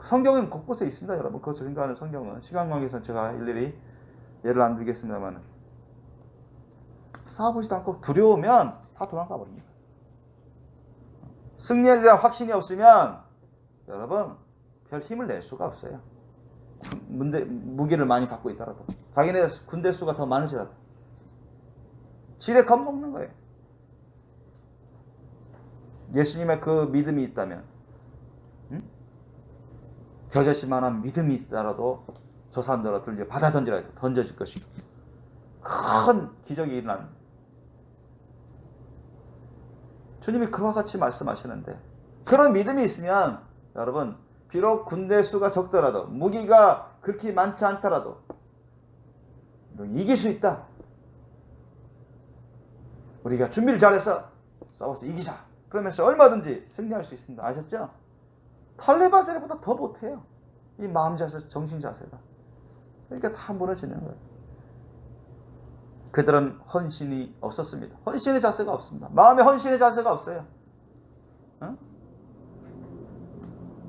성경은 곳곳에 있습니다, 여러분. 그것을 생각하는 성경은 시간 관계에서는 제가 일일이 예를 안 들겠습니다만, 싸워보지도 않고 두려우면 다 도망가 버립니다. 승리에 대한 확신이 없으면 여러분 별 힘을 낼 수가 없어요. 무기를 많이 갖고 있더라도, 자기네 군대 수가 더 많을지라도 지레 겁먹는 거예요. 예수님의 그 믿음이 있다면, 겨자씨만한 믿음이 있더라도 저 산더러 들려 바다 던지라 해도 던져질 것이고 큰 기적이 일어나는, 주님이 그와 같이 말씀하시는데, 그런 믿음이 있으면 여러분 비록 군대 수가 적더라도, 무기가 그렇게 많지 않더라도 너 이길 수 있다. 우리가 준비를 잘해서 싸워서 이기자. 그러면서 얼마든지 승리할 수 있습니다. 아셨죠? 탈레반 세력보다 더 못해요. 이 마음 자세, 정신 자세가. 그러니까 다 무너지는 거예요. 그들은 헌신이 없었습니다. 헌신의 자세가 없습니다. 마음에 헌신의 자세가 없어요. 어?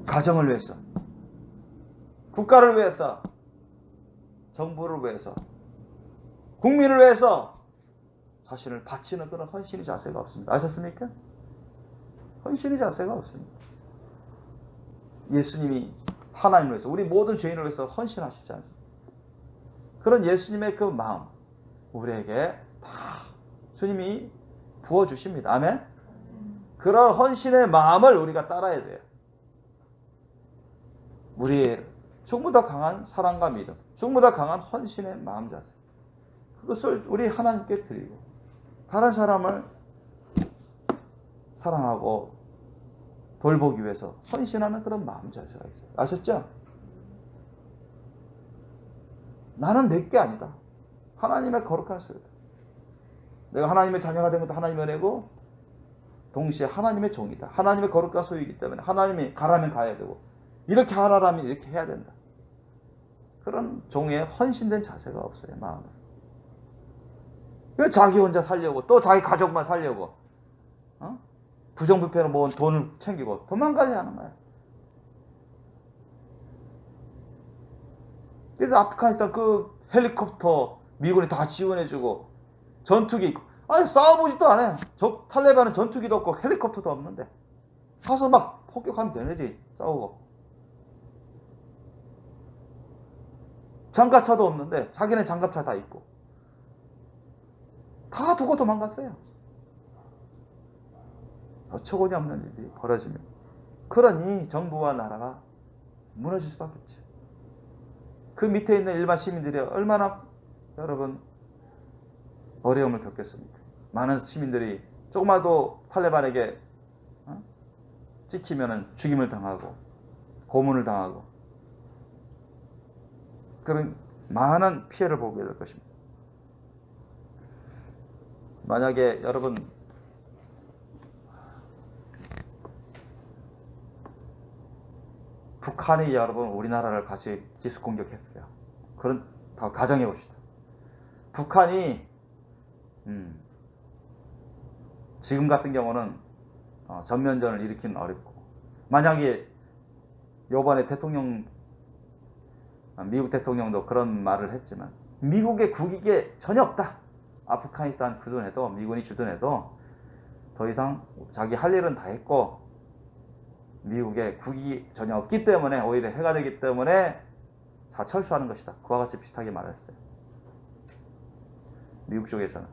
가정을 위해서, 국가를 위해서, 정부를 위해서, 국민을 위해서 자신을 바치는 그런 헌신의 자세가 없습니다. 아셨습니까? 헌신의 자세가 없습니다. 예수님이 하나님을 위해서, 우리 모든 죄인을 위해서 헌신하시지 않습니까? 그런 예수님의 그 마음 우리에게 다 주님이 부어주십니다. 아멘? 그런 헌신의 마음을 우리가 따라야 돼요. 우리 죽보다 강한 사랑과 믿음, 죽보다 강한 헌신의 마음 자세. 그것을 우리 하나님께 드리고 다른 사람을 사랑하고 돌보기 위해서 헌신하는 그런 마음 자세가 있어요. 아셨죠? 나는 내게 아니다. 하나님의 거룩한 소유다. 내가 하나님의 자녀가 된 것도 하나님의 은혜고 동시에 하나님의 종이다. 하나님의 거룩한 소유이기 때문에 하나님이 가라면 가야 되고 이렇게 하라면 이렇게 해야 된다. 그런 종의 헌신된 자세가 없어요. 마음에. 왜 자기 혼자 살려고 또 자기 가족만 살려고 부정부패로 모은 돈을 챙기고 도망가려 하는 거야. 그래서 아프가니스탄 그 헬리콥터 미군이 다 지원해주고 전투기 있고 아니 싸워보지도 않아요. 탈레반은 전투기도 없고 헬리콥터도 없는데 가서 막 폭격하면 되지. 싸우고 장갑차도 없는데 자기는 장갑차 다 있고 다 두고 도망갔어요. 어처구니 없는 일이 벌어지면 그러니 정부와 나라가 무너질 수밖에 없죠. 그 밑에 있는 일반 시민들이 얼마나 여러분 어려움을 겪겠습니까? 많은 시민들이 조금마도 탈레반에게 찍히면 죽임을 당하고 고문을 당하고 그런 많은 피해를 보게 될 것입니다. 만약에 여러분 북한이 여러분 우리나라를 같이 기습 공격했어요. 그런 다 가정해 봅시다. 북한이 지금 같은 경우는 전면전을 일으키는 어렵고 만약에 이번에 미국 대통령도 그런 말을 했지만 미국의 국익에 전혀 없다. 아프가니스탄 주둔해도 미군이 주둔해도 더 이상 자기 할 일은 다 했고 미국의 국익이 전혀 없기 때문에 오히려 해가 되기 때문에 다 철수하는 것이다. 그와 같이 비슷하게 말했어요. 미국 쪽에서는.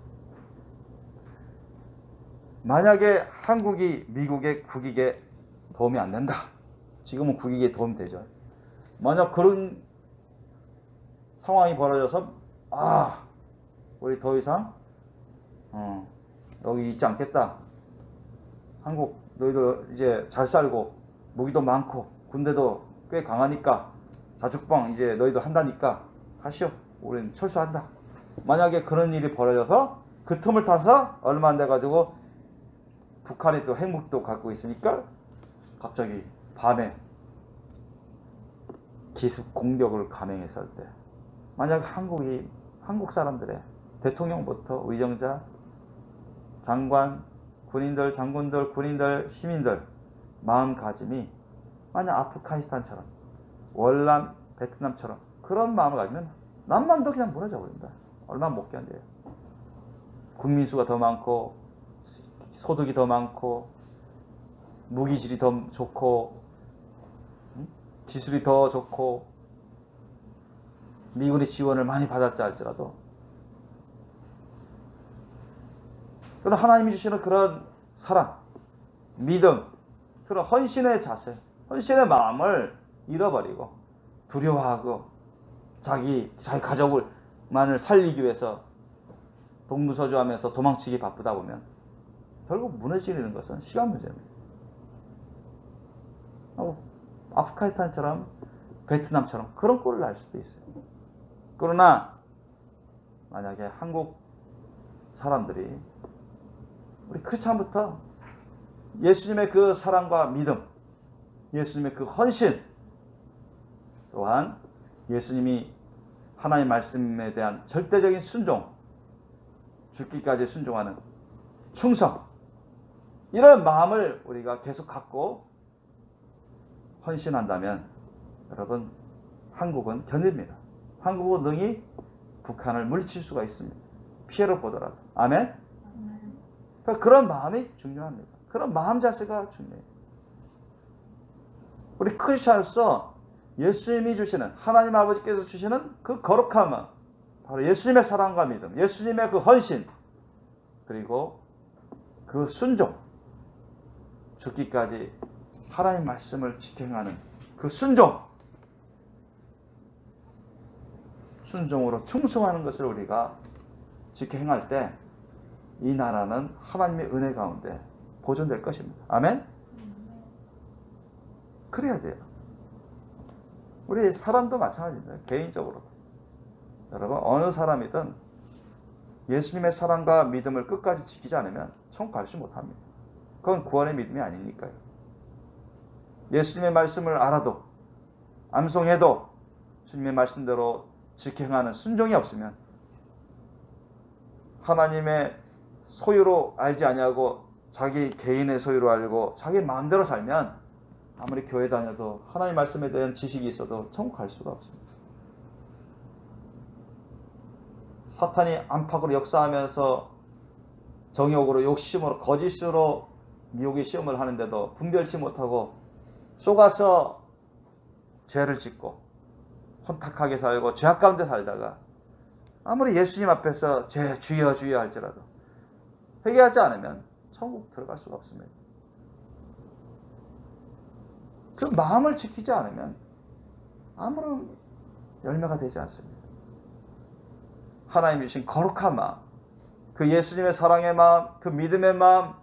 만약에 한국이 미국의 국익에 도움이 안 된다. 지금은 국익에 도움이 되죠. 만약 그런 상황이 벌어져서 우리 더 이상 여기 있지 않겠다. 한국 너희들 이제 잘 살고 무기도 많고 군대도 꽤 강하니까 자축방 이제 너희들 한다니까 하시오. 우리는 철수한다. 만약에 그런 일이 벌어져서 그 틈을 타서 얼마 안 돼가지고 북한이 또 핵무기도 갖고 있으니까 갑자기 밤에 기습 공격을 감행했을 때 만약 한국 사람들의 대통령부터 의정자, 장관, 군인들, 장군들, 군인들, 시민들 마음가짐이 만약 아프가니스탄처럼 월남, 베트남처럼 그런 마음을 가지면 남만도 그냥 무너져 버린다. 얼마 못 견뎌요. 국민수가 더 많고 소득이 더 많고 무기질이 더 좋고 기술이 더 좋고 미군의 지원을 많이 받았자 할지라도 그런 하나님이 주시는 그런 사랑, 믿음, 그런 헌신의 자세, 헌신의 마음을 잃어버리고 두려워하고 자기 가족만을 살리기 위해서 동무서주하면서 도망치기 바쁘다 보면 결국 무너지는 것은 시간 문제입니다. 아프가니스탄처럼 베트남처럼 그런 꼴을 날 수도 있어요. 그러나 만약에 한국 사람들이 우리 크리스찬부터 예수님의 그 사랑과 믿음, 예수님의 그 헌신, 또한 예수님이 하나님의 말씀에 대한 절대적인 순종, 죽기까지 순종하는 충성, 이런 마음을 우리가 계속 갖고 헌신한다면 여러분 한국은 견딥니다. 한국은 능히 북한을 물리칠 수가 있습니다. 피해를 보더라도. 아멘? 그러니까 그런 마음이 중요합니다. 그런 마음 자세가 중요해요. 우리 크리스찬으로서 예수님이 주시는, 하나님 아버지께서 주시는 그 거룩한 마음, 바로 예수님의 사랑과 믿음, 예수님의 그 헌신, 그리고 그 순종, 죽기까지 하나님 말씀을 지켜가는 그 순종, 순종으로 충성하는 것을 우리가 지켜 행할 때 이 나라는 하나님의 은혜 가운데 보존될 것입니다. 아멘? 그래야 돼요. 우리 사람도 마찬가지입니다. 개인적으로. 여러분, 어느 사람이든 예수님의 사랑과 믿음을 끝까지 지키지 않으면 천국 갈지 못합니다. 그건 구원의 믿음이 아니니까요. 예수님의 말씀을 알아도 암송해도 주님의 말씀대로 지켜 행하는 순종이 없으면 하나님의 소유로 알지 아니하고 자기 개인의 소유로 알고 자기 마음대로 살면 아무리 교회 다녀도 하나님의 말씀에 대한 지식이 있어도 천국 갈 수가 없습니다. 사탄이 안팎으로 역사하면서 정욕으로 욕심으로 거짓으로 미혹의 시험을 하는데도 분별치 못하고 속아서 죄를 짓고 혼탁하게 살고 죄악 가운데 살다가 아무리 예수님 앞에서 죄 주여 주여 할지라도 회개하지 않으면 천국 들어갈 수가 없습니다. 그 마음을 지키지 않으면 아무런 열매가 되지 않습니다. 하나님 주신 거룩한 마음, 그 예수님의 사랑의 마음, 그 믿음의 마음,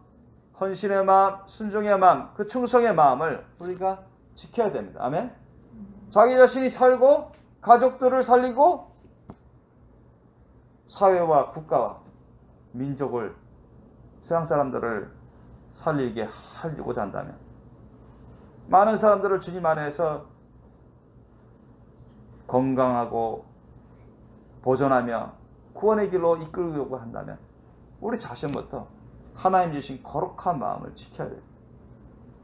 헌신의 마음, 순종의 마음, 그 충성의 마음을 우리가 지켜야 됩니다. 아멘? 자기 자신이 살고 가족들을 살리고 사회와 국가와 민족을 세상 사람들을 살리게 하려고자 한다면 많은 사람들을 주님 안에서 건강하고 보존하며 구원의 길로 이끌려고 한다면 우리 자신부터 하나님 주신 거룩한 마음을 지켜야 돼요.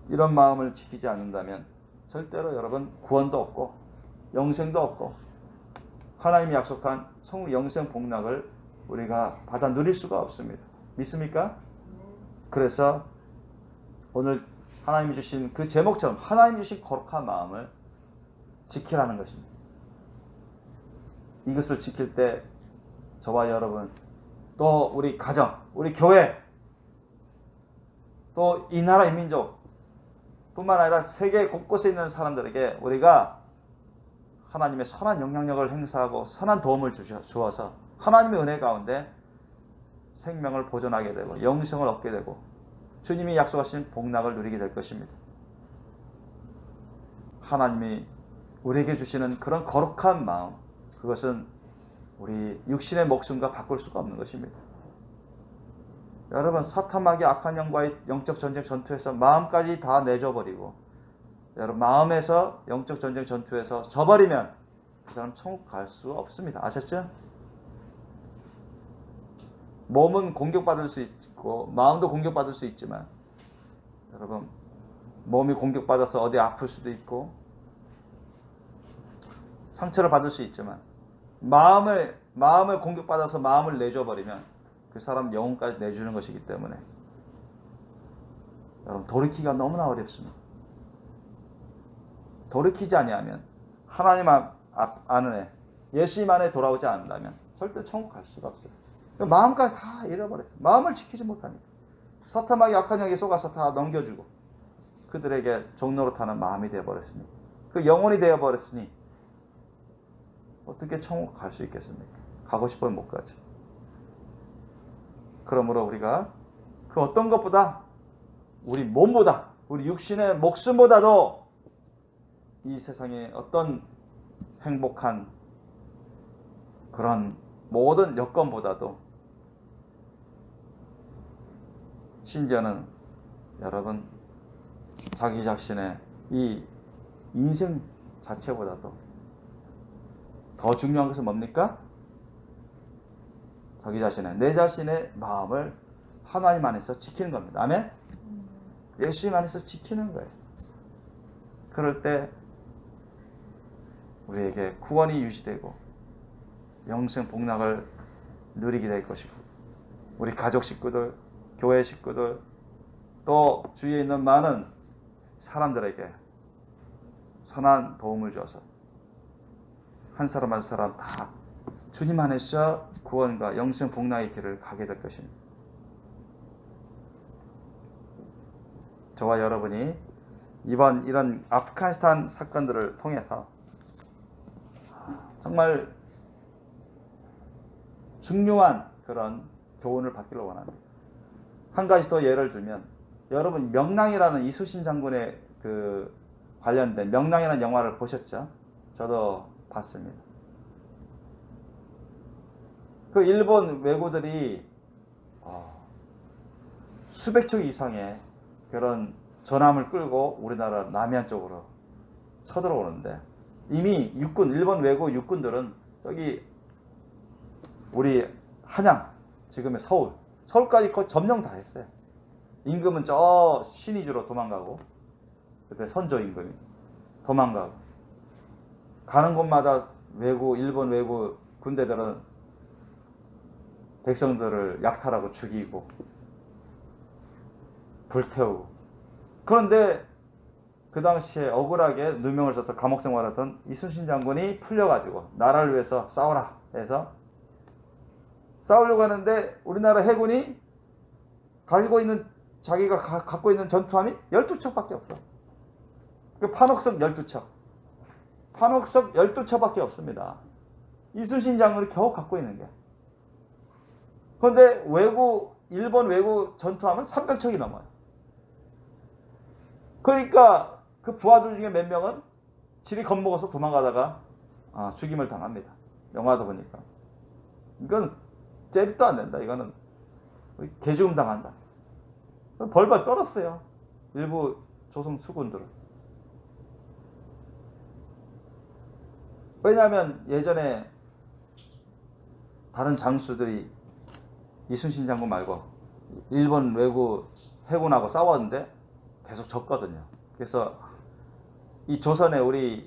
이런 마음을 지키지 않는다면 절대로 여러분 구원도 없고 영생도 없고 하나님이 약속한 천국 영생 복락을 우리가 받아 누릴 수가 없습니다. 믿습니까? 그래서 오늘 하나님이 주신 그 제목처럼 하나님이 주신 거룩한 마음을 지키라는 것입니다. 이것을 지킬 때 저와 여러분 또 우리 가정, 우리 교회 또 이 나라 이 민족 뿐만 아니라 세계 곳곳에 있는 사람들에게 우리가 하나님의 선한 영향력을 행사하고 선한 도움을 주어서 하나님의 은혜 가운데 생명을 보존하게 되고 영생을 얻게 되고 주님이 약속하신 복락을 누리게 될 것입니다. 하나님이 우리에게 주시는 그런 거룩한 마음, 그것은 우리 육신의 목숨과 바꿀 수가 없는 것입니다. 여러분, 사탄마귀 악한 영과의 영적 전쟁 전투에서 마음까지 다 내줘버리고 여러분 마음에서 영적 전쟁 전투에서 져버리면 그 사람 천국 갈 수 없습니다. 아셨죠? 몸은 공격받을 수 있고 마음도 공격받을 수 있지만 여러분 몸이 공격받아서 어디 아플 수도 있고 상처를 받을 수 있지만 마음을 공격받아서 마음을 내줘버리면 그 사람 영혼까지 내주는 것이기 때문에 여러분 돌이키기가 너무나 어렵습니다. 돌이키지 아니하면 하나님 안에 예수님 안에 돌아오지 않는다면 절대 천국 갈 수가 없어요. 마음까지 다 잃어버렸어요. 마음을 지키지 못하니까 사탄마귀 악한 영에 속아서 다 넘겨주고 그들에게 종로로 타는 마음이 되어버렸으니 그 영혼이 되어버렸으니 어떻게 천국 갈 수 있겠습니까? 가고 싶으면 못 가지. 그러므로 우리가 그 어떤 것보다 우리 몸보다 우리 육신의 목숨보다도 이 세상의 어떤 행복한 그런 모든 여건보다도 심지어는 여러분 자기 자신의 이 인생 자체보다도 더 중요한 것은 뭡니까? 자기 자신의 내 자신의 마음을 하나님 안에서 지키는 겁니다. 아멘? 예수님 안에서 지키는 거예요. 그럴 때 우리에게 구원이 유지되고 영생 복락을 누리게 될 것이고 우리 가족 식구들, 교회 식구들 또 주위에 있는 많은 사람들에게 선한 도움을 줘서 한 사람 한 사람 다 주님 안에서 구원과 영생 복락의 길을 가게 될 것입니다. 저와 여러분이 이번 이런 아프가니스탄 사건들을 통해서 정말 중요한 그런 교훈을 받기를 원합니다. 한 가지 더 예를 들면, 여러분 명랑이라는 이순신 장군의 그 관련된 명랑이라는 영화를 보셨죠? 저도 봤습니다. 그 일본 왜구들이 수백 척 이상의 그런 전함을 끌고 우리나라 남해안 쪽으로 쳐들어오는데, 이미 육군, 일본 왜구 육군들은 저기 우리 한양, 지금의 서울까지 거의 점령 다 했어요. 임금은 저 신의주로 도망가고, 그때 선조 임금이 도망가고, 가는 곳마다 일본 왜구 군대들은 백성들을 약탈하고 죽이고 불태우고. 그런데 그 당시에 억울하게 누명을 써서 감옥 생활하던 이순신 장군이 풀려가지고 나라를 위해서 싸워라 해서 싸우려고 하는데, 우리나라 해군이 자기가 갖고 있는 전투함이 12척밖에 없어. 그 판옥석 12척. 판옥석 12척밖에 없습니다. 이순신 장군이 겨우 갖고 있는 게. 그런데 일본 왜구 전투함은 300척이 넘어요. 그러니까 그 부하들 중에 몇 명은 지리 겁먹어서 도망가다가 죽임을 당합니다. 영화도 보니까. 이건 잽도 안 된다. 이거는 개죽음 당한다. 벌벌 떨었어요. 일부 조선 수군들은. 왜냐하면 예전에 다른 장수들이 이순신 장군 말고 일본 왜구 해군하고 싸웠는데 계속 졌거든요. 그래서 이 조선의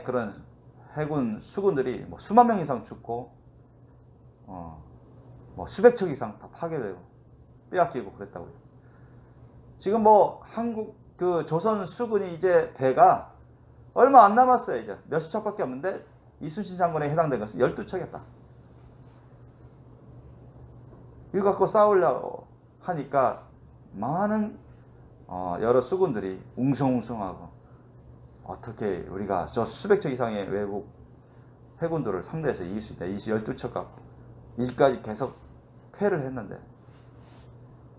그런 해군 수군들이 뭐 수만 명 이상 죽고 뭐 수백 척 이상 다 파괴되고 빼앗기고 그랬다고요. 지금 뭐 한국 그 조선 수군이 이제 배가 얼마 안 남았어요. 이제 몇십 척밖에 없는데 이순신 장군에 해당된 것은 12척이었다. 이거 갖고 싸우려고 하니까 많은 여러 수군들이 웅성웅성하고, 어떻게 우리가 저 수백 척 이상의 외국 해군들을 상대해서 이길 수 있다. 12척 갖고 이까지 계속 패를 했는데,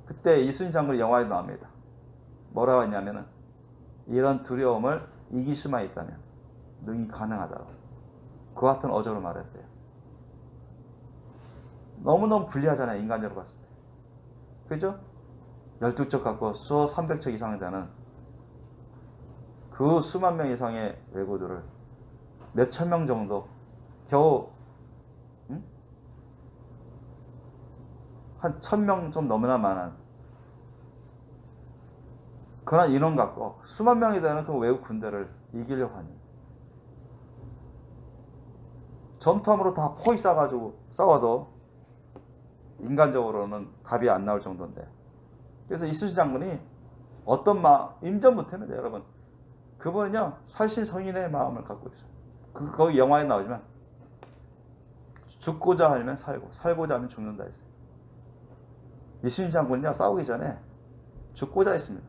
그때 이순신 장군의 영화에 나옵니다. 뭐라고 했냐면은, 이런 두려움을 이길 수만 있다면 능히 가능하다고. 그 같은 어조로 말했어요. 너무너무 불리하잖아요, 인간적으로 봤을 때. 그죠? 12척 갖고 300척 이상이 되는 그 수만 명 이상의 왜구들을 몇천 명 정도, 겨우 한 1000명 좀 넘나 많은 그런 인원 갖고 수만 명이 되는 그 외국 군대를 이기려고 하니, 전투함으로 다 포위 싸가지고 싸워도 인간적으로는 답이 안 나올 정도인데, 그래서 이순신 장군이 임전부터입니다, 여러분. 그분은요, 살신성인의 마음을 갖고 있어요. 거기 영화에 나오지만, 죽고자 하면 살고, 살고자 하면 죽는다 했어요. 이순신 장군은요, 싸우기 전에 죽고자 했습니다.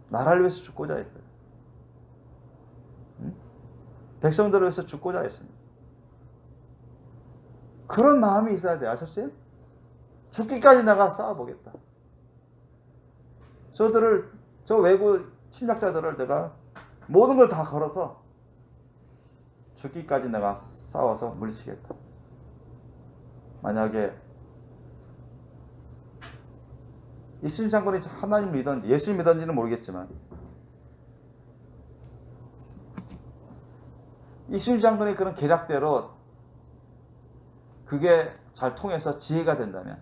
나라를 위해서 죽고자 했어요. 백성들을 위해서 죽고자 했습니다. 그런 마음이 있어야 돼요. 아셨어요? 죽기까지 내가 싸워보겠다. 저 외국 침략자들을 내가 모든 걸 다 걸어서 죽기까지 내가 싸워서 물리치겠다. 만약에 이순신 장군이 하나님 믿었는지 예수님 믿었는지는 모르겠지만, 이순신 장군의 그런 계략대로 그게 잘 통해서 지혜가 된다면,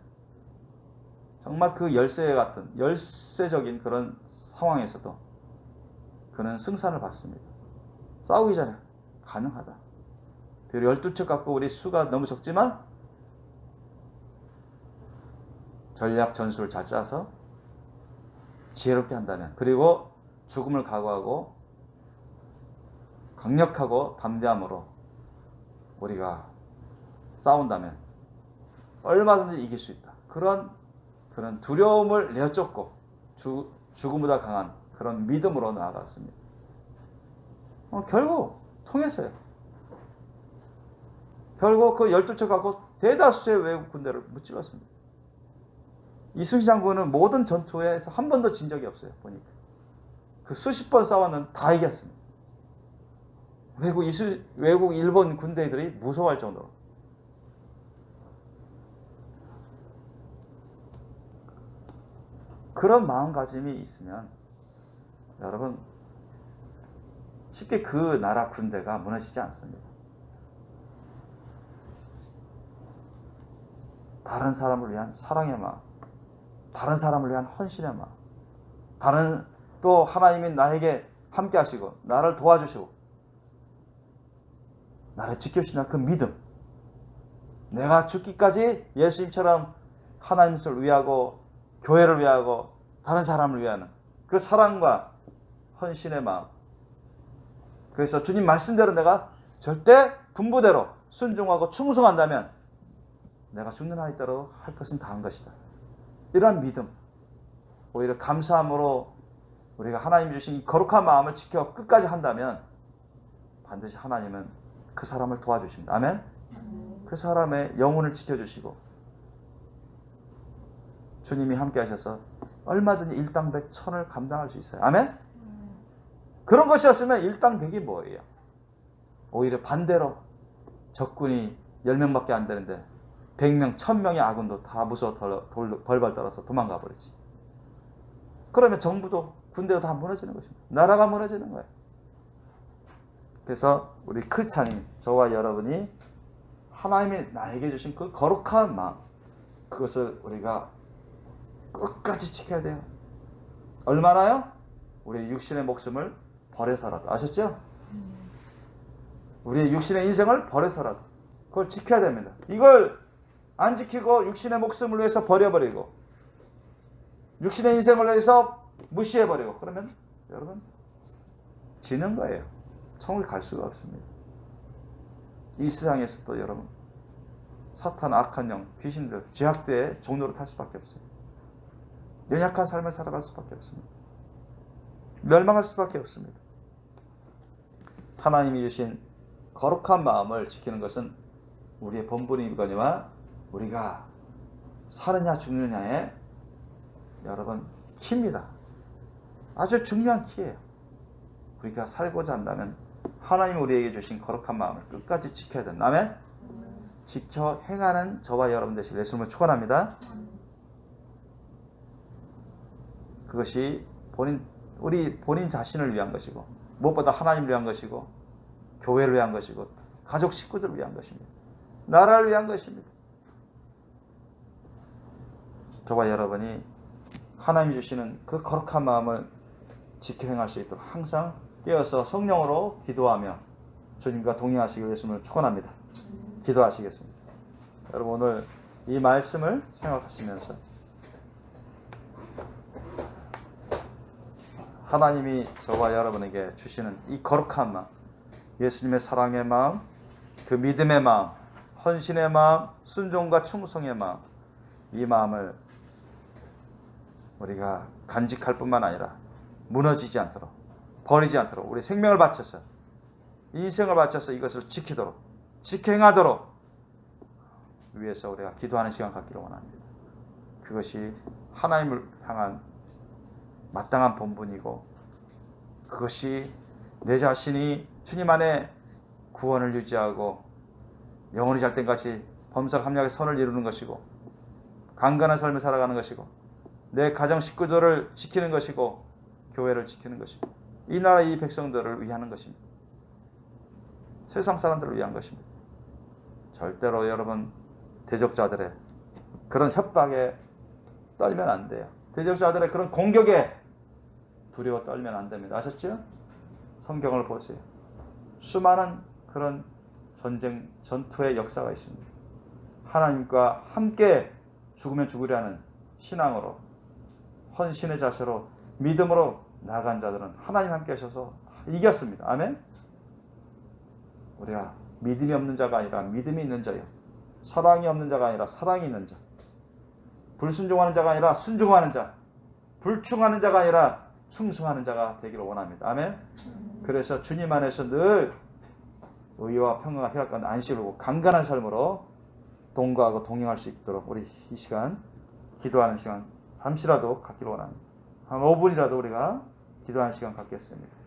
정말 그 열세적인 그런 상황에서도 그는 승산을 받습니다. 싸우기 전에 가능하다. 비록 12척 갖고 우리 수가 너무 적지만 전략 전술을 잘 짜서 지혜롭게 한다면, 그리고 죽음을 각오하고 강력하고 담대함으로 우리가 싸운다면 얼마든지 이길 수 있다. 그런 두려움을 내쫓고 죽음보다 강한 그런 믿음으로 나아갔습니다. 결국 통했어요. 결국 그 12척 갖고 대다수의 외국 군대를 무찔렀습니다. 이순신 장군은 모든 전투에서 한 번도 진 적이 없어요. 보니까 그 수십 번 싸웠는데 다 이겼습니다. 외국 일본 군대들이 무서워할 정도로. 그런 마음가짐이 있으면 여러분 쉽게 그 나라 군대가 무너지지 않습니다. 다른 사람을 위한 사랑의 마음, 다른 사람을 위한 헌신의 마음, 또 하나님이 나에게 함께 하시고 나를 도와주시고 나를 지켜주시는 그 믿음, 내가 죽기까지 예수님처럼 하나님을 위하고 교회를 위하고 다른 사람을 위하는 그 사랑과 헌신의 마음. 그래서 주님 말씀대로 내가 절대 분부대로 순종하고 충성한다면 내가 죽는 한이 따로 할 것은 다 한 것이다. 이러한 믿음, 오히려 감사함으로 우리가 하나님이 주신 이 거룩한 마음을 지켜 끝까지 한다면 반드시 하나님은 그 사람을 도와주십니다. 아멘? 그 사람의 영혼을 지켜주시고 주님이 함께 하셔서 얼마든지 일당백 천을 감당할 수 있어요. 아멘? 그런 것이었으면 일당백이 뭐예요? 오히려 반대로 적군이 10명밖에 안 되는데 100명, 1000명의 아군도 다 무서워 벌벌 떨어서 도망가 버리지. 그러면 정부도 군대도 다 무너지는 것입니다. 나라가 무너지는 거예요. 그래서 우리 크리스찬인 저와 여러분이 하나님이 나에게 주신 그 거룩한 마음, 그것을 우리가 끝까지 지켜야 돼요. 얼마나요? 우리 육신의 목숨을 버려서라도. 아셨죠? 우리 육신의 인생을 버려서라도 그걸 지켜야 됩니다. 이걸 안 지키고 육신의 목숨을 위해서 버려버리고 육신의 인생을 위해서 무시해버리고 그러면 여러분 지는 거예요. 천국에 갈 수가 없습니다. 이 세상에서도 여러분 사탄, 악한 영, 귀신들, 죄악대의 종로를 탈 수밖에 없어요. 연약한 삶을 살아갈 수밖에 없습니다. 멸망할 수밖에 없습니다. 하나님이 주신 거룩한 마음을 지키는 것은 우리의 본분이거니와 우리가 사느냐 죽느냐의 여러분 키입니다. 아주 중요한 키예요. 우리가 살고자 한다면 하나님이 우리에게 주신 거룩한 마음을 끝까지 지켜야 된다. 아멘? 지켜 행하는 저와 여러분 되시길 예수님을 축원합니다. 그것이 우리 본인 자신을 위한 것이고 무엇보다 하나님을 위한 것이고 교회를 위한 것이고 가족 식구들을 위한 것입니다. 나라를 위한 것입니다. 저와 여러분이 하나님이 주시는 그 거룩한 마음을 지켜 행할 수 있도록 항상 깨어서 성령으로 기도하며 주님과 동행하시길 예수님을 축원합니다. 기도하시겠습니다. 여러분 오늘 이 말씀을 생각하시면서 하나님이 저와 여러분에게 주시는 이 거룩한 마음, 예수님의 사랑의 마음, 그 믿음의 마음, 헌신의 마음, 순종과 충성의 마음, 이 마음을 우리가 간직할 뿐만 아니라 무너지지 않도록, 버리지 않도록 우리 생명을 바쳐서 인생을 바쳐서 이것을 지키도록, 지켜행하도록 위해서 우리가 기도하는 시간 갖기를 원합니다. 그것이 하나님을 향한 마땅한 본분이고 그것이 내 자신이 주님 안에 구원을 유지하고 영원히 잘 때까지 범사가 합력의 선을 이루는 것이고 강건한 삶을 살아가는 것이고 내 가정 식구들을 지키는 것이고 교회를 지키는 것이고 이 나라 이 백성들을 위하는 것입니다. 세상 사람들을 위한 것입니다. 절대로 여러분 대적자들의 그런 협박에 떨면 안 돼요. 대적자들의 그런 공격에 두려워 떨면 안 됩니다. 아셨죠? 성경을 보세요. 수많은 그런 전쟁, 전투의 역사가 있습니다. 하나님과 함께 죽으면 죽으려는 신앙으로 헌신의 자세로 믿음으로 나아간 자들은 하나님 함께 하셔서 이겼습니다. 아멘? 우리가 믿음이 없는 자가 아니라 믿음이 있는 자요. 사랑이 없는 자가 아니라 사랑이 있는 자. 불순종하는 자가 아니라 순종하는 자. 불충하는 자가 아니라 충성하는 자가 되기를 원합니다. 아멘? 그래서 주님 안에서 늘 의와 평강과 희락과 안식을 보고 강건한 삶으로 동거하고 동행할 수 있도록 우리 이 시간 기도하는 시간 잠시라도 갖기를 원합니다. 한 5분이라도 우리가 기도하는 시간 갖겠습니다.